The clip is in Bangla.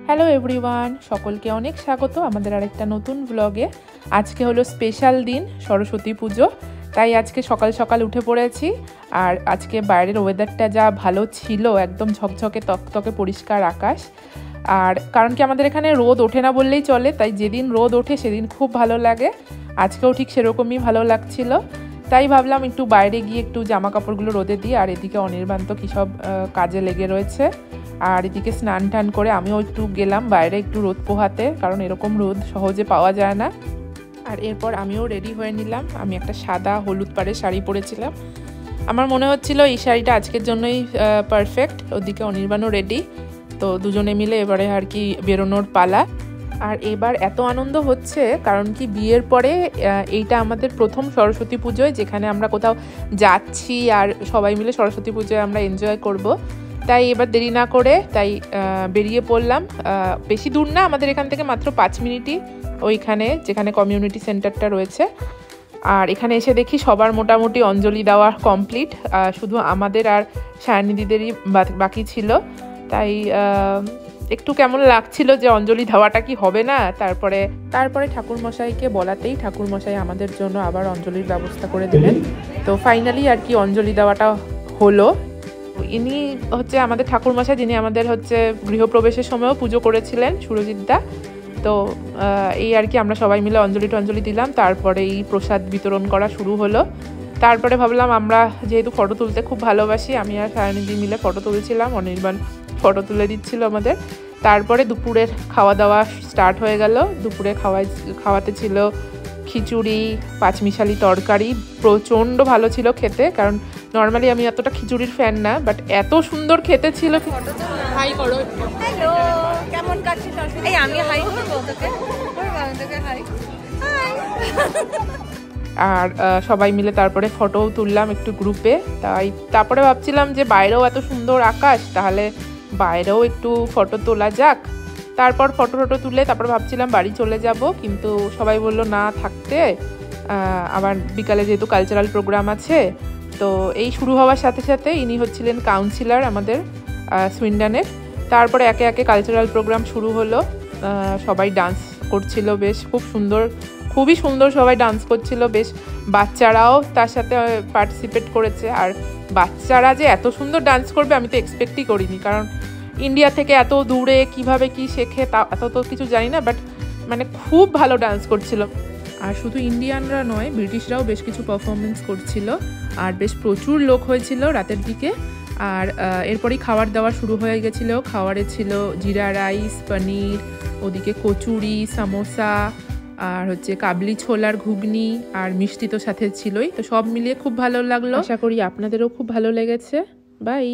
হ্যালো এভরিওয়ান, সকলকে অনেক স্বাগত আমাদের আরেকটা নতুন ব্লগে। আজকে হলো স্পেশাল দিন, সরস্বতী পুজো। তাই আজকে সকাল সকাল উঠে পড়েছি। আর আজকে বাইরের ওয়েদারটা যা ভালো ছিল, একদম ঝকঝকে তকতকে পরিষ্কার আকাশ। আর কারণ কি আমাদের এখানে রোদ ওঠে না বললেই চলে, তাই যেদিন রোদ ওঠে সেদিন খুব ভালো লাগে। আজকেও ঠিক সেরকমই ভালো লাগছিল। তাই ভাবলাম একটু বাইরে গিয়ে একটু জামা কাপড়গুলো রোদে দিই। আর এদিকে অনির্বাণ তো কী সব কাজে লেগে রয়েছে। আর এদিকে স্নান টান করে আমিও একটু গেলাম বাইরে একটু রোদ পোহাতে, কারণ এরকম রোদ সহজে পাওয়া যায় না। আর এরপর আমিও রেডি হয়ে নিলাম। আমি একটা সাদা হলুদ পাড়ের শাড়ি পরেছিলাম। আমার মনে হচ্ছিল এই শাড়িটা আজকের জন্যই পারফেক্ট। ওদিকে অনির্বাণও রেডি, তো দুজনে মিলে এবারে আর কি বেরোনোর পালা। আর এবার এত আনন্দ হচ্ছে কারণ কি বিয়ের পরে এইটা আমাদের প্রথম সরস্বতী পুজোয় যেখানে আমরা কোথাও যাচ্ছি আর সবাই মিলে সরস্বতী পুজোয় আমরা এনজয় করব। তাই এবার দেরি না করে তাই বেরিয়ে পড়লাম। বেশি দূর না, আমাদের এখান থেকে মাত্র 5 মিনিটই ওইখানে যেখানে কমিউনিটি সেন্টারটা রয়েছে। আর এখানে এসে দেখি সবার মোটামুটি অঞ্জলি দেওয়া কমপ্লিট, শুধু আমাদের আর সায়নিদিদেরই বাকি ছিল। তাই একটু কেমন লাগছিল যে অঞ্জলি দেওয়াটা কি হবে না। তারপরে ঠাকুরমশাইকে বলাতেই ঠাকুরমশাই আমাদের জন্য আবার অঞ্জলির ব্যবস্থা করে দিলেন। তো ফাইনালি আর কি অঞ্জলি দেওয়াটা হলো। ইনি হচ্ছে আমাদের ঠাকুরমশাই, যিনি আমাদের হচ্ছে গৃহপ্রবেশের সময়ও পুজো করেছিলেন, সুরজিৎদা। তো এই আর কি আমরা সবাই মিলে অঞ্জলি দিলাম। তারপরে এই প্রসাদ বিতরণ করা শুরু হলো। তারপরে ভাবলাম আমরা যেহেতু ফটো তুলতে খুব ভালোবাসি, আমি আর সায়নিদি মিলে ফটো তুলছিলাম, অনির্বাণ ফটো তুলে দিচ্ছিল আমাদের। তারপরে দুপুরের খাওয়া দাওয়া স্টার্ট হয়ে গেল। দুপুরে খাওয়াতে ছিল খিচুড়ি, পাঁচমিশালি তরকারি। প্রচণ্ড ভালো ছিল খেতে, কারণ নর্মালি আমি এতটা খিচুড়ির ফ্যান না, বাট এত সুন্দর খেতে ছিল। হাই করো। হ্যালো, কেমন কাটছে? এই আমি হাই করব তোকে, হাই। আর সবাই মিলে তারপরে ফটোও তুললাম একটু গ্রুপে। তারপরে ভাবছিলাম যে বাইরেও এত সুন্দর আকাশ, তাহলে বাইরেও একটু ফটো তোলা যাক। তারপর ফটো তুলে তারপর ভাবছিলাম বাড়ি চলে যাব, কিন্তু সবাই বললো না থাকতে, আবার বিকালে যেহেতু কালচারাল প্রোগ্রাম আছে। তো এই শুরু হওয়ার সাথে সাথে ইনি হচ্ছিলেন কাউন্সিলর আমাদের সুইন্ডানের। তারপরে একে একে কালচারাল প্রোগ্রাম শুরু হলো। সবাই ডান্স করছিল, বেশ খুবই সুন্দর সবাই ডান্স করছিল। বেশ বাচ্চারাও তার সাথে পার্টিসিপেট করেছে। আর বাচ্চারা যে এত সুন্দর ডান্স করবে আমি তো এক্সপেক্টই করিনি, কারণ ইন্ডিয়া থেকে এত দূরে কিভাবে কি শেখে তা এত তো কিছু জানি না, বাট মানে খুব ভালো ডান্স করছিল। আর শুধু ইন্ডিয়ানরা নয়, ব্রিটিশরাও বেশ কিছু পারফরমেন্স করছিল। আর বেশ প্রচুর লোক হয়েছিল রাতের দিকে। আর এরপরই খাবার দাওয়া শুরু হয়ে গেছিলো। খাবারে ছিল জিরা রাইস, পনির, ওদিকে কচুরি, সামোসা, আর হচ্ছে কাবলি ছোলার ঘুগনি, আর মিষ্টি তো সাথে ছিলই। তো সব মিলিয়ে খুব ভালো লাগলো। আশা করি আপনাদেরও খুব ভালো লেগেছে। বাই।